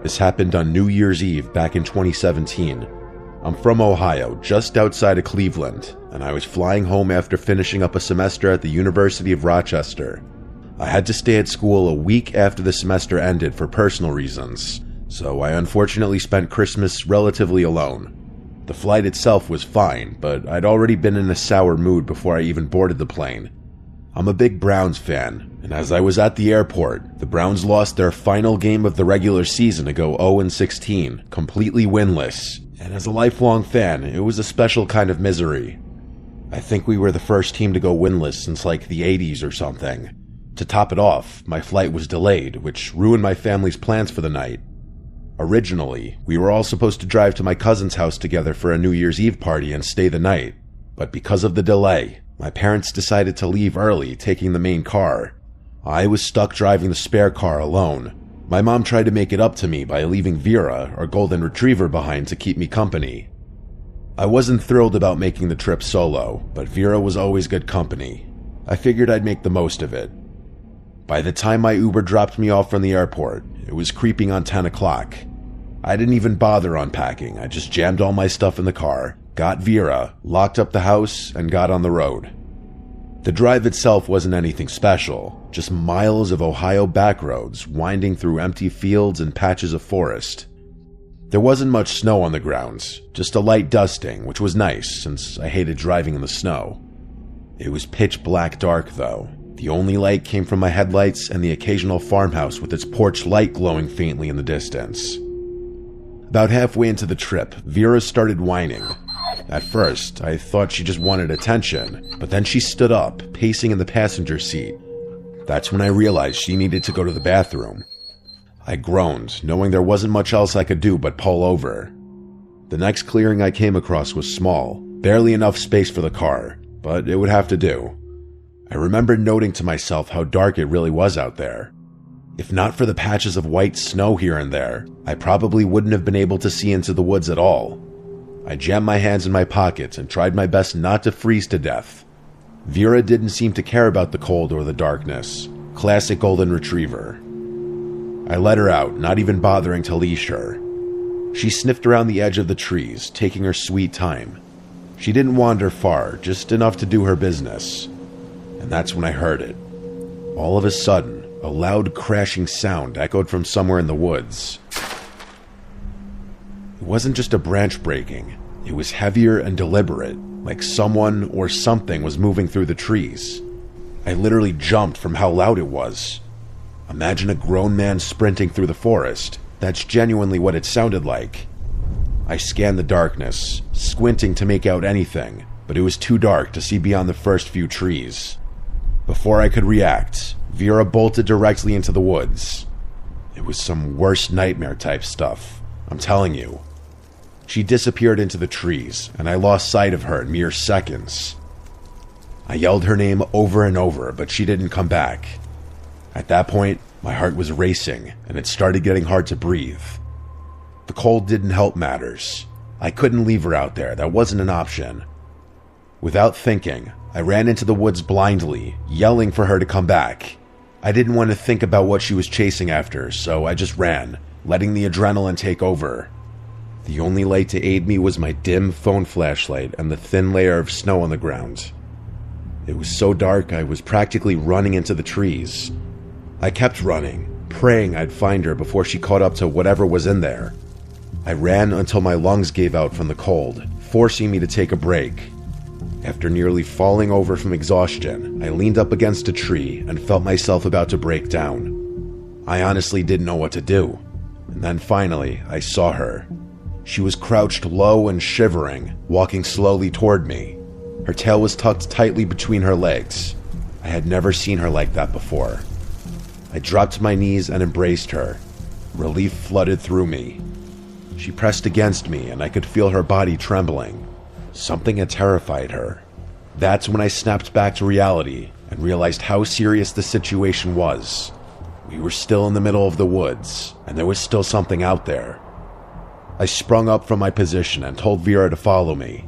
This happened on New Year's Eve back in 2017. I'm from Ohio, just outside of Cleveland, and I was flying home after finishing up a semester at the University of Rochester. I had to stay at school a week after the semester ended for personal reasons, so I unfortunately spent Christmas relatively alone. The flight itself was fine, but I'd already been in a sour mood before I even boarded the plane. I'm a big Browns fan, and as I was at the airport, the Browns lost their final game of the regular season to go 0-16, completely winless, and as a lifelong fan, it was a special kind of misery. I think we were the first team to go winless since like the 80s or something. To top it off, my flight was delayed, which ruined my family's plans for the night. Originally, we were all supposed to drive to my cousin's house together for a New Year's Eve party and stay the night, but because of the delay, my parents decided to leave early, taking the main car. I was stuck driving the spare car alone. My mom tried to make it up to me by leaving Vera, our golden retriever, behind to keep me company. I wasn't thrilled about making the trip solo, but Vera was always good company. I figured I'd make the most of it. By the time my Uber dropped me off from the airport, it was creeping on 10 o'clock. I didn't even bother unpacking. I just jammed all my stuff in the car, got Vera, locked up the house, and got on the road. The drive itself wasn't anything special, just miles of Ohio backroads winding through empty fields and patches of forest. There wasn't much snow on the grounds, just a light dusting, which was nice since I hated driving in the snow. It was pitch black dark though. The only light came from my headlights and the occasional farmhouse with its porch light glowing faintly in the distance. About halfway into the trip, Vera started whining. At first, I thought she just wanted attention, but then she stood up, pacing in the passenger seat. That's when I realized she needed to go to the bathroom. I groaned, knowing there wasn't much else I could do but pull over. The next clearing I came across was small, barely enough space for the car, but it would have to do. I remember noting to myself how dark it really was out there. If not for the patches of white snow here and there, I probably wouldn't have been able to see into the woods at all. I jammed my hands in my pockets and tried my best not to freeze to death. Vera didn't seem to care about the cold or the darkness. Classic golden retriever. I let her out, not even bothering to leash her. She sniffed around the edge of the trees, taking her sweet time. She didn't wander far, just enough to do her business. And that's when I heard it. All of a sudden, a loud crashing sound echoed from somewhere in the woods. It wasn't just a branch breaking. It was heavier and deliberate, like someone or something was moving through the trees. I literally jumped from how loud it was. Imagine a grown man sprinting through the forest. That's genuinely what it sounded like. I scanned the darkness, squinting to make out anything, but it was too dark to see beyond the first few trees. Before I could react, Vera bolted directly into the woods. It was some worst nightmare type stuff, I'm telling you. She disappeared into the trees, and I lost sight of her in mere seconds. I yelled her name over and over, but she didn't come back. At that point, my heart was racing, and it started getting hard to breathe. The cold didn't help matters. I couldn't leave her out there, that wasn't an option. Without thinking, I ran into the woods blindly, yelling for her to come back. I didn't want to think about what she was chasing after, so I just ran, letting the adrenaline take over. The only light to aid me was my dim phone flashlight and the thin layer of snow on the ground. It was so dark I was practically running into the trees. I kept running, praying I'd find her before she caught up to whatever was in there. I ran until my lungs gave out from the cold, forcing me to take a break. After nearly falling over from exhaustion, I leaned up against a tree and felt myself about to break down. I honestly didn't know what to do. And then finally, I saw her. She was crouched low and shivering, walking slowly toward me. Her tail was tucked tightly between her legs. I had never seen her like that before. I dropped to my knees and embraced her. Relief flooded through me. She pressed against me and I could feel her body trembling. Something had terrified her. That's when I snapped back to reality and realized how serious the situation was. We were still in the middle of the woods, and there was still something out there. I sprung up from my position and told Vera to follow me.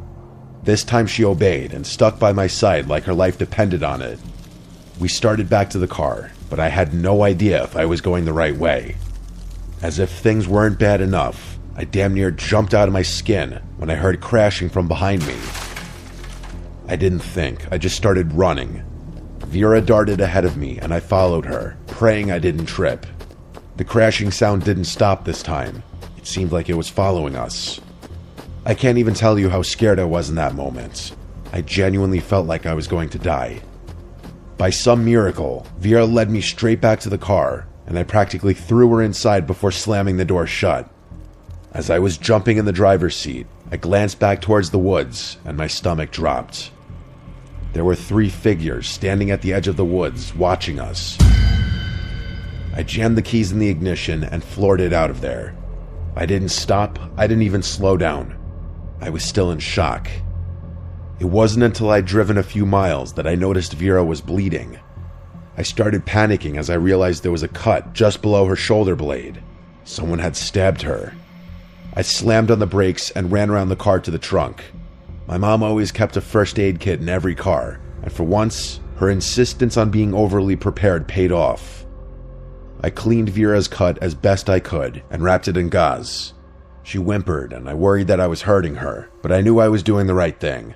This time she obeyed and stuck by my side like her life depended on it. We started back to the car, but I had no idea if I was going the right way. As if things weren't bad enough, I damn near jumped out of my skin when I heard crashing from behind me. I didn't think, I just started running. Vera darted ahead of me and I followed her, praying I didn't trip. The crashing sound didn't stop this time. It seemed like it was following us. I can't even tell you how scared I was in that moment. I genuinely felt like I was going to die. By some miracle, Vera led me straight back to the car, and I practically threw her inside before slamming the door shut. As I was jumping in the driver's seat, I glanced back towards the woods, and my stomach dropped. There were 3 figures standing at the edge of the woods, watching us. I jammed the keys in the ignition and floored it out of there. I didn't stop, I didn't even slow down. I was still in shock. It wasn't until I'd driven a few miles that I noticed Vera was bleeding. I started panicking as I realized there was a cut just below her shoulder blade. Someone had stabbed her. I slammed on the brakes and ran around the car to the trunk. My mom always kept a first aid kit in every car, and for once, her insistence on being overly prepared paid off. I cleaned Vera's cut as best I could and wrapped it in gauze. She whimpered and I worried that I was hurting her, but I knew I was doing the right thing.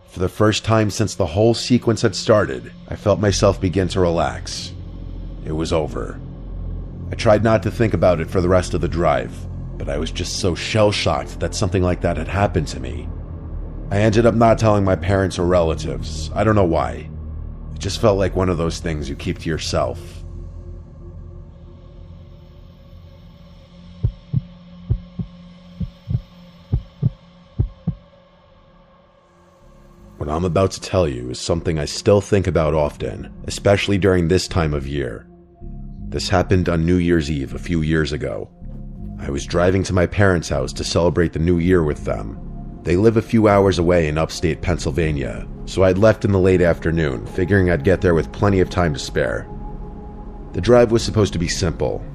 For the first time since the whole sequence had started, I felt myself begin to relax. It was over. I tried not to think about it for the rest of the drive, but I was just so shell-shocked that something like that had happened to me. I ended up not telling my parents or relatives. I don't know why. It just felt like one of those things you keep to yourself. What I'm about to tell you is something I still think about often, especially during this time of year. This happened on New Year's Eve a few years ago. I was driving to my parents' house to celebrate the new year with them. They live a few hours away in upstate Pennsylvania, so I'd left in the late afternoon, figuring I'd get there with plenty of time to spare. The drive was supposed to be simple.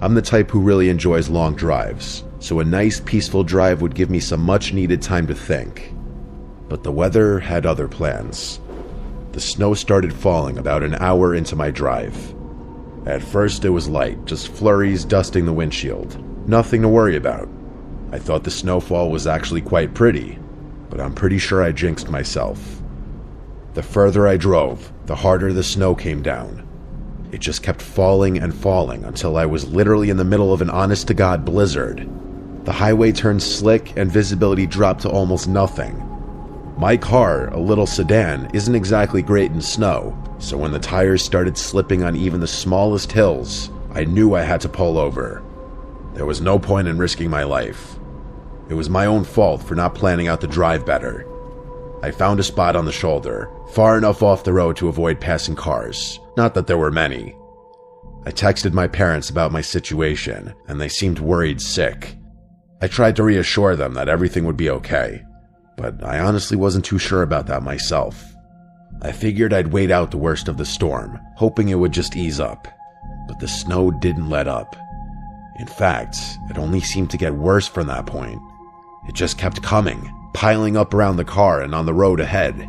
I'm the type who really enjoys long drives, so a nice, peaceful drive would give me some much-needed time to think. But the weather had other plans. The snow started falling about an hour into my drive. At first it was light, just flurries dusting the windshield. Nothing to worry about. I thought the snowfall was actually quite pretty, but I'm pretty sure I jinxed myself. The further I drove, the harder the snow came down. It just kept falling and falling until I was literally in the middle of an honest-to-God blizzard. The highway turned slick and visibility dropped to almost nothing. My car, a little sedan, isn't exactly great in snow, so when the tires started slipping on even the smallest hills, I knew I had to pull over. There was no point in risking my life. It was my own fault for not planning out the drive better. I found a spot on the shoulder, far enough off the road to avoid passing cars, not that there were many. I texted my parents about my situation, and they seemed worried sick. I tried to reassure them that everything would be okay, but I honestly wasn't too sure about that myself. I figured I'd wait out the worst of the storm, hoping it would just ease up. But the snow didn't let up. In fact, it only seemed to get worse from that point. It just kept coming, piling up around the car and on the road ahead.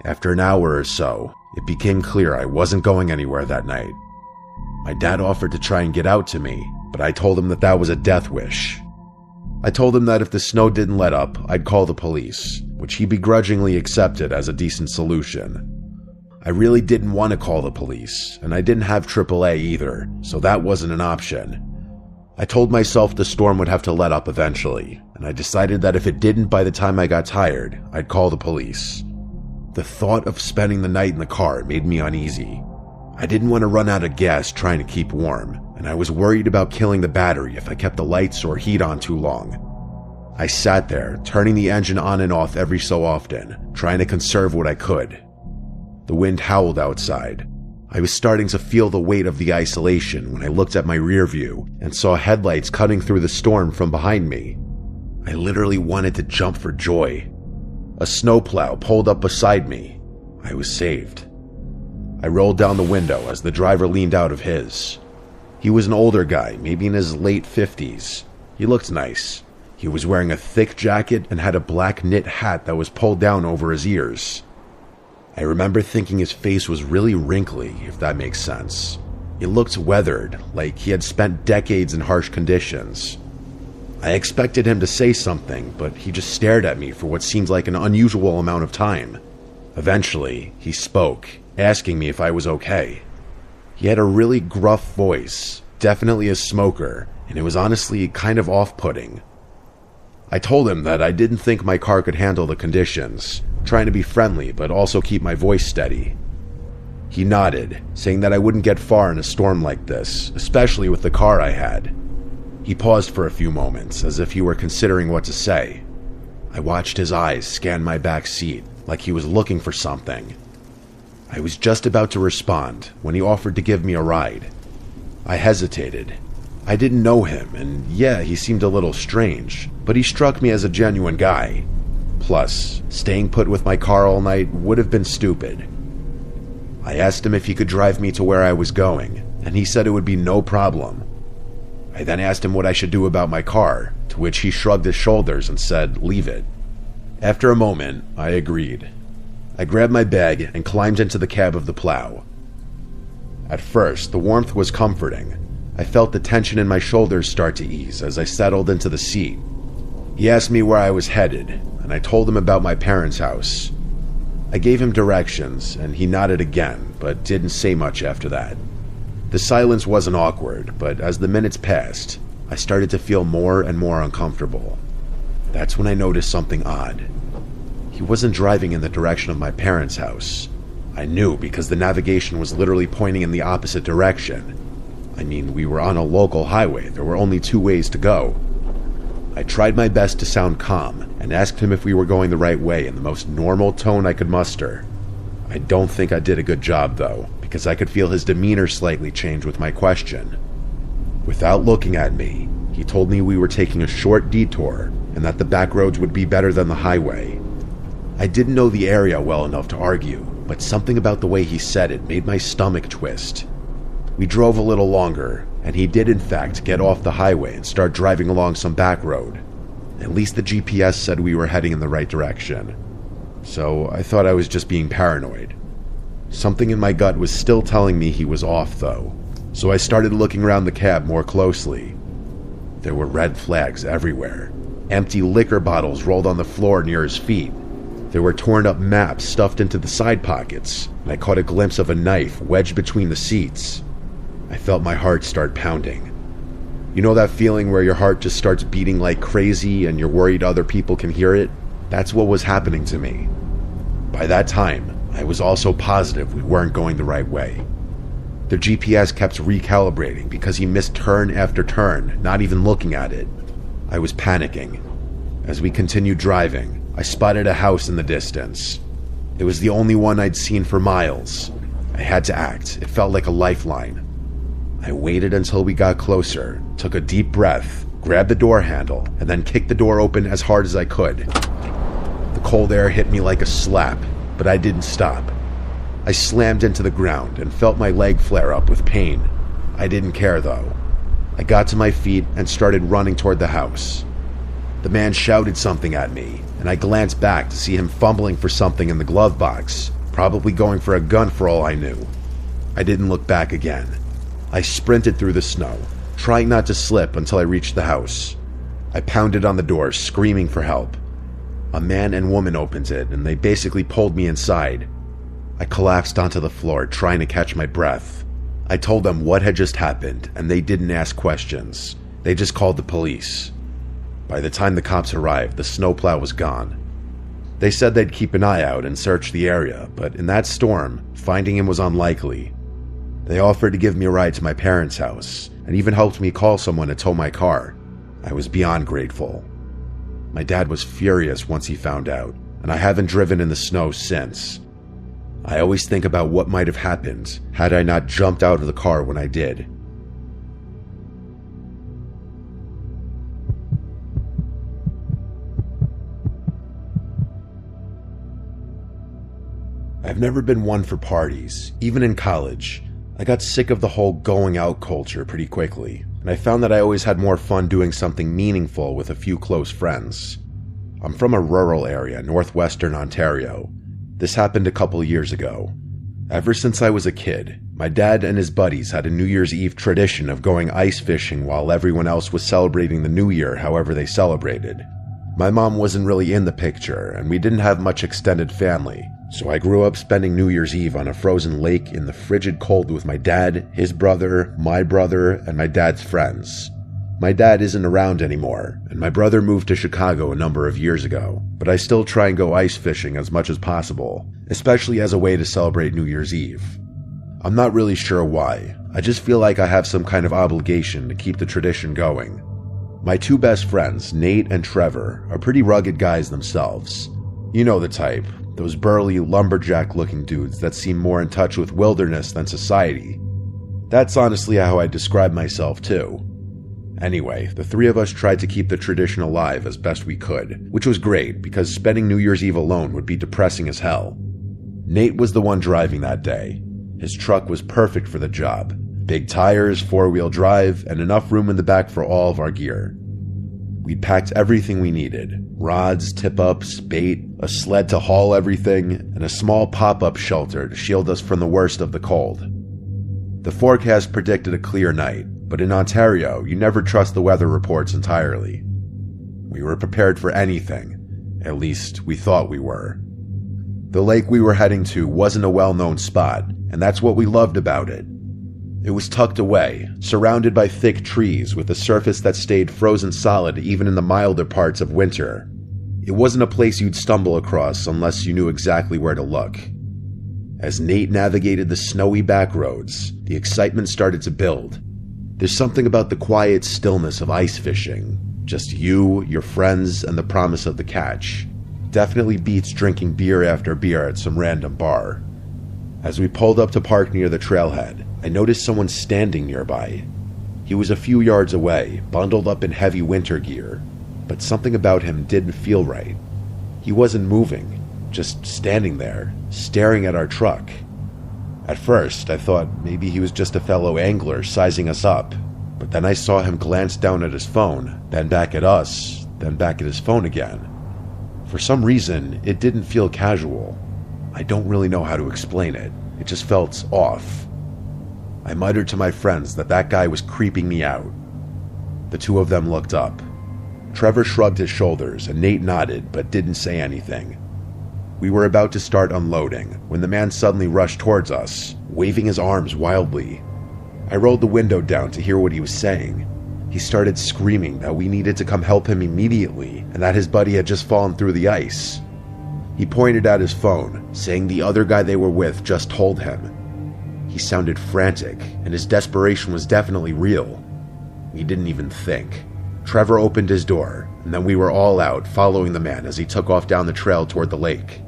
After an hour or so, it became clear I wasn't going anywhere that night. My dad offered to try and get out to me, but I told him that was a death wish. I told him that if the snow didn't let up, I'd call the police, which he begrudgingly accepted as a decent solution. I really didn't want to call the police, and I didn't have AAA either, so that wasn't an option. I told myself the storm would have to let up eventually, and I decided that if it didn't by the time I got tired, I'd call the police. The thought of spending the night in the car made me uneasy. I didn't want to run out of gas trying to keep warm, and I was worried about killing the battery if I kept the lights or heat on too long. I sat there, turning the engine on and off every so often, trying to conserve what I could. The wind howled outside. I was starting to feel the weight of the isolation when I looked at my rear view and saw headlights cutting through the storm from behind me. I literally wanted to jump for joy. A snowplow pulled up beside me. I was saved. I rolled down the window as the driver leaned out of his. He was an older guy, maybe in his late 50s. He looked nice. He was wearing a thick jacket and had a black knit hat that was pulled down over his ears. I remember thinking his face was really wrinkly, if that makes sense. It looked weathered, like he had spent decades in harsh conditions. I expected him to say something, but he just stared at me for what seemed like an unusual amount of time. Eventually, he spoke, asking me if I was okay. He had a really gruff voice, definitely a smoker, and it was honestly kind of off-putting. I told him that I didn't think my car could handle the conditions, trying to be friendly but also keep my voice steady. He nodded, saying that I wouldn't get far in a storm like this, especially with the car I had. He paused for a few moments, as if he were considering what to say. I watched his eyes scan my back seat, like he was looking for something. I was just about to respond when he offered to give me a ride. I hesitated. I didn't know him, and yeah, he seemed a little strange, but he struck me as a genuine guy. Plus, staying put with my car all night would have been stupid. I asked him if he could drive me to where I was going, and he said it would be no problem. I then asked him what I should do about my car, to which he shrugged his shoulders and said, "Leave it." After a moment, I agreed. I grabbed my bag and climbed into the cab of the plow. At first, the warmth was comforting. I felt the tension in my shoulders start to ease as I settled into the seat. He asked me where I was headed, and I told him about my parents' house. I gave him directions, and he nodded again, but didn't say much after that. The silence wasn't awkward, but as the minutes passed, I started to feel more and more uncomfortable. That's when I noticed something odd. He wasn't driving in the direction of my parents' house. I knew because the navigation was literally pointing in the opposite direction. I mean, we were on a local highway. There were only 2 ways to go. I tried my best to sound calm and asked him if we were going the right way in the most normal tone I could muster. I don't think I did a good job, though, because I could feel his demeanor slightly change with my question. Without looking at me, he told me we were taking a short detour and that the back roads would be better than the highway. I didn't know the area well enough to argue, but something about the way he said it made my stomach twist. We drove a little longer, and he did in fact get off the highway and start driving along some back road. At least the GPS said we were heading in the right direction. So I thought I was just being paranoid. Something in my gut was still telling me he was off, though, so I started looking around the cab more closely. There were red flags everywhere. Empty liquor bottles rolled on the floor near his feet. There were torn up maps stuffed into the side pockets, and I caught a glimpse of a knife wedged between the seats. I felt my heart start pounding. You know that feeling where your heart just starts beating like crazy and you're worried other people can hear it? That's what was happening to me. By that time, I was also positive we weren't going the right way. The GPS kept recalibrating because he missed turn after turn, not even looking at it. I was panicking. As we continued driving, I spotted a house in the distance. It was the only one I'd seen for miles. I had to act. It felt like a lifeline. I waited until we got closer, took a deep breath, grabbed the door handle, and then kicked the door open as hard as I could. The cold air hit me like a slap, but I didn't stop. I slammed into the ground and felt my leg flare up with pain. I didn't care, though. I got to my feet and started running toward the house. The man shouted something at me, and I glanced back to see him fumbling for something in the glove box, probably going for a gun for all I knew. I didn't look back again. I sprinted through the snow, trying not to slip until I reached the house. I pounded on the door, screaming for help. A man and woman opened it, and they basically pulled me inside. I collapsed onto the floor, trying to catch my breath. I told them what had just happened, and they didn't ask questions. They just called the police. By the time the cops arrived, the snowplow was gone. They said they'd keep an eye out and search the area, but in that storm, finding him was unlikely. They offered to give me a ride to my parents' house, and even helped me call someone to tow my car. I was beyond grateful. My dad was furious once he found out, and I haven't driven in the snow since. I always think about what might have happened had I not jumped out of the car when I did. I've never been one for parties, even in college. I got sick of the whole going out culture pretty quickly, and I found that I always had more fun doing something meaningful with a few close friends. I'm from a rural area, northwestern Ontario. This happened a couple years ago. Ever since I was a kid, my dad and his buddies had a New Year's Eve tradition of going ice fishing while everyone else was celebrating the New Year however they celebrated. My mom wasn't really in the picture, and we didn't have much extended family, so I grew up spending New Year's Eve on a frozen lake in the frigid cold with my dad, his brother, my brother, and my dad's friends. My dad isn't around anymore, and my brother moved to Chicago a number of years ago, but I still try and go ice fishing as much as possible, especially as a way to celebrate New Year's Eve. I'm not really sure why, I just feel like I have some kind of obligation to keep the tradition going. My two best friends, Nate and Trevor, are pretty rugged guys themselves. You know the type, those burly, lumberjack-looking dudes that seem more in touch with wilderness than society. That's honestly how I describe myself too. Anyway, the three of us tried to keep the tradition alive as best we could, which was great because spending New Year's Eve alone would be depressing as hell. Nate was the one driving that day. His truck was perfect for the job. Big tires, four-wheel drive, and enough room in the back for all of our gear. We'd packed everything we needed. Rods, tip-ups, bait, a sled to haul everything, and a small pop-up shelter to shield us from the worst of the cold. The forecast predicted a clear night, but in Ontario, you never trust the weather reports entirely. We were prepared for anything. At least, we thought we were. The lake we were heading to wasn't a well-known spot, and that's what we loved about it. It was tucked away, surrounded by thick trees with a surface that stayed frozen solid even in the milder parts of winter. It wasn't a place you'd stumble across unless you knew exactly where to look. As Nate navigated the snowy back roads, the excitement started to build. There's something about the quiet stillness of ice fishing. Just you, your friends, and the promise of the catch. Definitely beats drinking beer after beer at some random bar. As we pulled up to park near the trailhead, I noticed someone standing nearby. He was a few yards away, bundled up in heavy winter gear, but something about him didn't feel right. He wasn't moving, just standing there, staring at our truck. At first, I thought maybe he was just a fellow angler sizing us up, but then I saw him glance down at his phone, then back at us, then back at his phone again. For some reason, it didn't feel casual. I don't really know how to explain it. It just felt off. I muttered to my friends that guy was creeping me out. The two of them looked up. Trevor shrugged his shoulders and Nate nodded but didn't say anything. We were about to start unloading when the man suddenly rushed towards us, waving his arms wildly. I rolled the window down to hear what he was saying. He started screaming that we needed to come help him immediately and that his buddy had just fallen through the ice. He pointed at his phone, saying the other guy they were with just told him. He sounded frantic, and his desperation was definitely real. We didn't even think. Trevor opened his door, and then we were all out following the man as he took off down the trail toward the lake.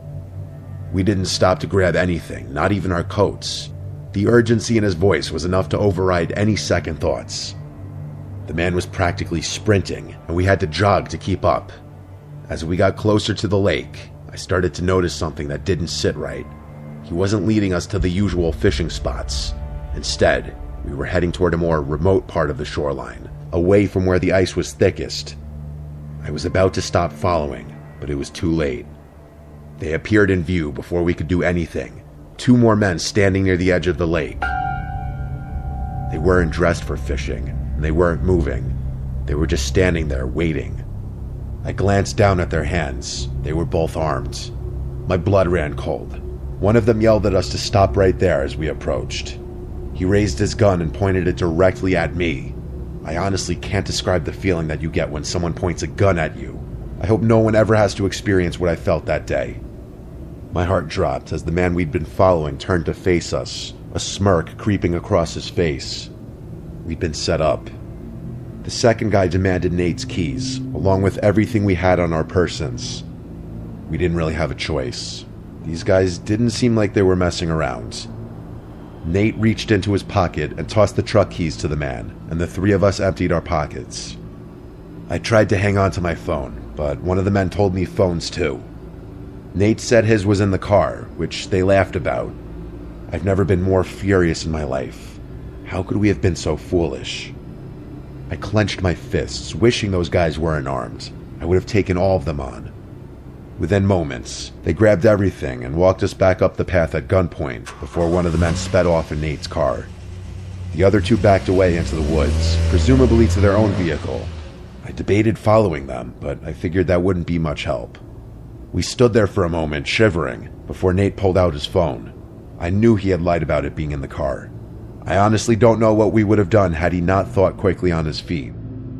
We didn't stop to grab anything, not even our coats. The urgency in his voice was enough to override any second thoughts. The man was practically sprinting, and we had to jog to keep up. As we got closer to the lake, I started to notice something that didn't sit right. He wasn't leading us to the usual fishing spots. Instead, we were heading toward a more remote part of the shoreline, away from where the ice was thickest. I was about to stop following, but it was too late. They appeared in view before we could do anything. Two more men standing near the edge of the lake. They weren't dressed for fishing, and they weren't moving. They were just standing there, waiting. I glanced down at their hands. They were both armed. My blood ran cold. One of them yelled at us to stop right there as we approached. He raised his gun and pointed it directly at me. I honestly can't describe the feeling that you get when someone points a gun at you. I hope no one ever has to experience what I felt that day. My heart dropped as the man we'd been following turned to face us, a smirk creeping across his face. We'd been set up. The second guy demanded Nate's keys, along with everything we had on our persons. We didn't really have a choice. These guys didn't seem like they were messing around. Nate reached into his pocket and tossed the truck keys to the man, and the three of us emptied our pockets. I tried to hang on to my phone, but one of the men told me phones too. Nate said his was in the car, which they laughed about. I've never been more furious in my life. How could we have been so foolish? I clenched my fists, wishing those guys weren't armed. I would have taken all of them on. Within moments, they grabbed everything and walked us back up the path at gunpoint before one of the men sped off in Nate's car. The other two backed away into the woods, presumably to their own vehicle. I debated following them, but I figured that wouldn't be much help. We stood there for a moment, shivering, before Nate pulled out his phone. I knew he had lied about it being in the car. I honestly don't know what we would have done had he not thought quickly on his feet.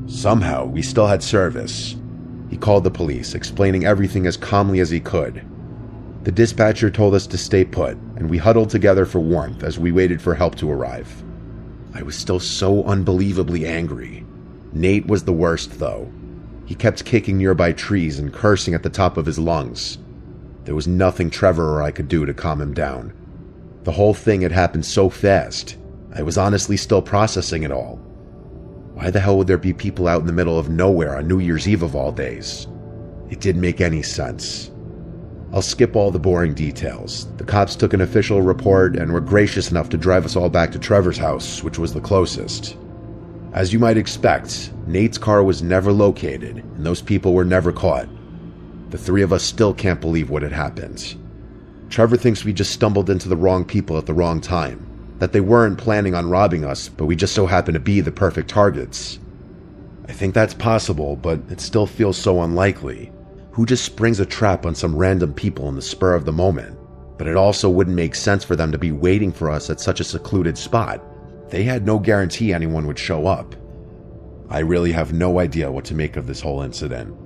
Somehow, we still had service. He called the police, explaining everything as calmly as he could. The dispatcher told us to stay put, and we huddled together for warmth as we waited for help to arrive. I was still so unbelievably angry. Nate was the worst, though. He kept kicking nearby trees and cursing at the top of his lungs. There was nothing Trevor or I could do to calm him down. The whole thing had happened so fast. I was honestly still processing it all. Why the hell would there be people out in the middle of nowhere on New Year's Eve of all days? It didn't make any sense. I'll skip all the boring details. The cops took an official report and were gracious enough to drive us all back to Trevor's house, which was the closest. As you might expect, Nate's car was never located, and those people were never caught. The three of us still can't believe what had happened. Trevor thinks we just stumbled into the wrong people at the wrong time, that they weren't planning on robbing us, but we just so happened to be the perfect targets. I think that's possible, but it still feels so unlikely. Who just springs a trap on some random people in the spur of the moment? But it also wouldn't make sense for them to be waiting for us at such a secluded spot. They had no guarantee anyone would show up. I really have no idea what to make of this whole incident.